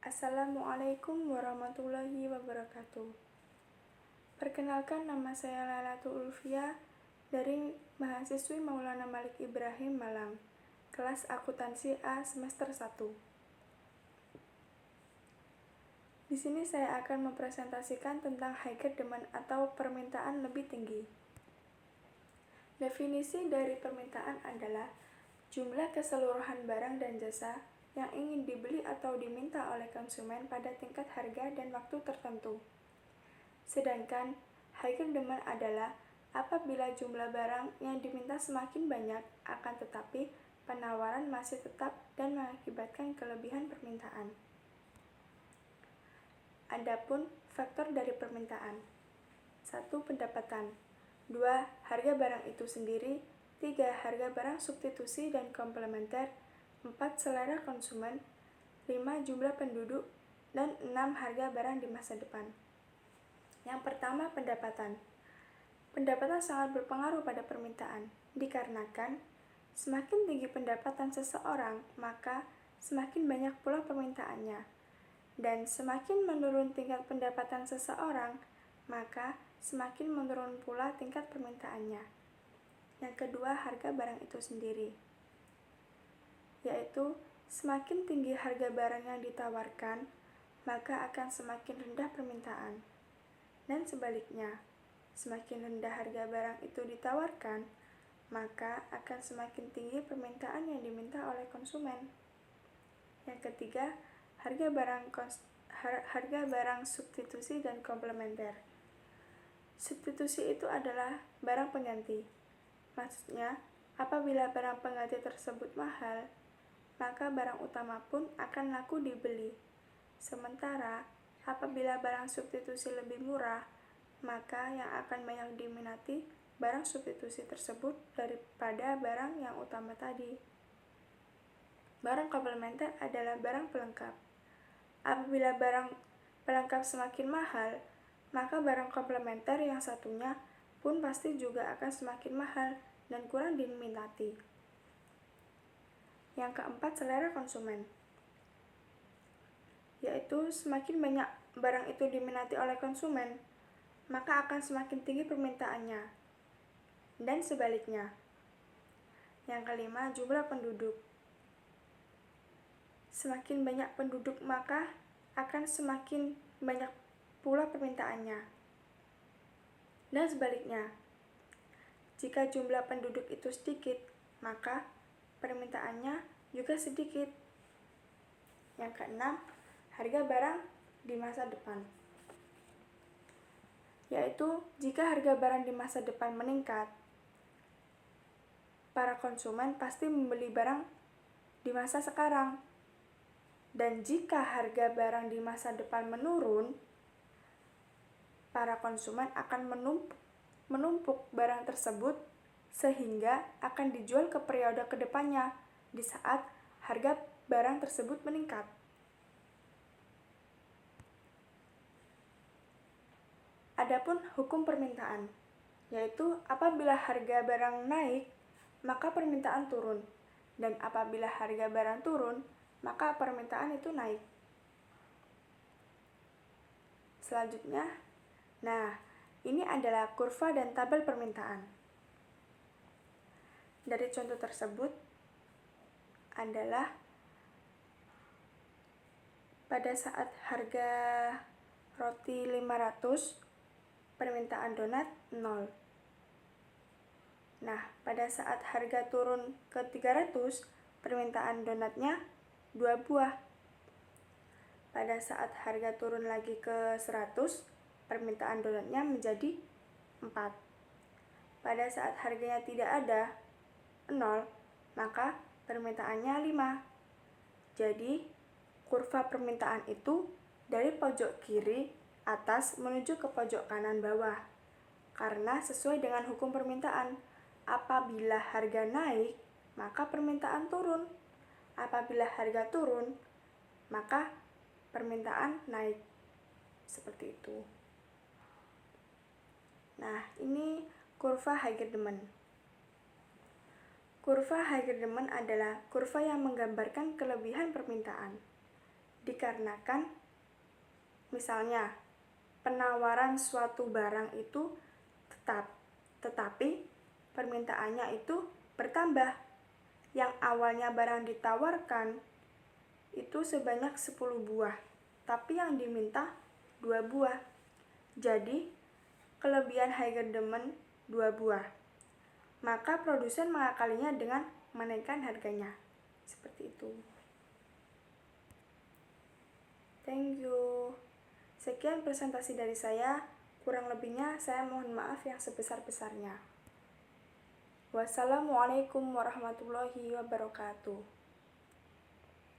Assalamualaikum warahmatullahi wabarakatuh. Perkenalkan, nama saya Lailatul Ulfia dari mahasiswi Maulana Malik Ibrahim Malang, kelas akuntansi A semester 1. Di sini saya akan mempresentasikan tentang higher demand atau permintaan lebih tinggi. Definisi dari permintaan adalah jumlah keseluruhan barang dan jasa yang ingin dibeli atau diminta oleh konsumen pada tingkat harga dan waktu tertentu. Sedangkan higher demand adalah apabila jumlah barang yang diminta semakin banyak, akan tetapi penawaran masih tetap dan mengakibatkan kelebihan permintaan. Adapun faktor dari permintaan: 1. Pendapatan. 2. Harga barang itu sendiri. 3. Harga barang substitusi dan komplementer. 4. Selera konsumen. 5. Jumlah penduduk. Dan 6. Harga barang di masa depan. Yang pertama, pendapatan. Pendapatan sangat berpengaruh pada permintaan, dikarenakan semakin tinggi pendapatan seseorang, maka semakin banyak pula permintaannya. Dan semakin menurun tingkat pendapatan seseorang, maka semakin menurun pula tingkat permintaannya. Yang kedua, harga barang itu sendiri, yaitu semakin tinggi harga barang yang ditawarkan, maka akan semakin rendah permintaan. Dan sebaliknya, semakin rendah harga barang itu ditawarkan, maka akan semakin tinggi permintaan yang diminta oleh konsumen. Yang ketiga, harga barang substitusi dan komplementer. Substitusi itu adalah barang pengganti. Maksudnya, apabila barang pengganti tersebut mahal, maka barang utama pun akan laku dibeli. Sementara, apabila barang substitusi lebih murah, maka yang akan banyak diminati barang substitusi tersebut daripada barang yang utama tadi. Barang komplementer adalah barang pelengkap. Apabila barang pelengkap semakin mahal, maka barang komplementer yang satunya pun pasti juga akan semakin mahal dan kurang diminati. Yang keempat, selera konsumen, yaitu semakin banyak barang itu diminati oleh konsumen, maka akan semakin tinggi permintaannya. Dan sebaliknya. Yang kelima, jumlah penduduk. Semakin banyak penduduk, maka akan semakin banyak pula permintaannya. Dan sebaliknya, jika jumlah penduduk itu sedikit, maka permintaannya juga sedikit. Yang keenam, harga barang di masa depan, yaitu jika harga barang di masa depan meningkat, para konsumen pasti membeli barang di masa sekarang. Dan jika harga barang di masa depan menurun, para konsumen akan menumpuk barang tersebut sehingga akan dijual ke periode kedepannya di saat harga barang tersebut meningkat. Adapun hukum permintaan, yaitu apabila harga barang naik, maka permintaan turun, dan apabila harga barang turun, maka permintaan itu naik. Selanjutnya, ini adalah kurva dan tabel permintaan. Dari contoh tersebut adalah pada saat harga roti 500, permintaan donat 0. Pada saat harga turun ke 300, permintaan donatnya 2 buah. Pada saat harga turun lagi ke 100, permintaan donatnya menjadi 4. Pada saat harganya tidak ada, 0, maka permintaannya 5. Jadi, kurva permintaan itu dari pojok kiri atas menuju ke pojok kanan bawah. Karena sesuai dengan hukum permintaan, apabila harga naik, maka permintaan turun. Apabila harga turun, maka permintaan naik. Seperti itu. Ini kurva higher demand. Kurva higher demand adalah kurva yang menggambarkan kelebihan permintaan. Dikarenakan misalnya penawaran suatu barang itu tetapi permintaannya itu bertambah. Yang awalnya barang ditawarkan itu sebanyak 10 buah, tapi yang diminta 2 buah. Jadi, kelebihan Haiger demen 2 buah. Maka produsen mengakalinya dengan menaikkan harganya. Seperti itu. Thank you. Sekian presentasi dari saya. Kurang lebihnya saya mohon maaf yang sebesar-besarnya. Wassalamualaikum warahmatullahi wabarakatuh.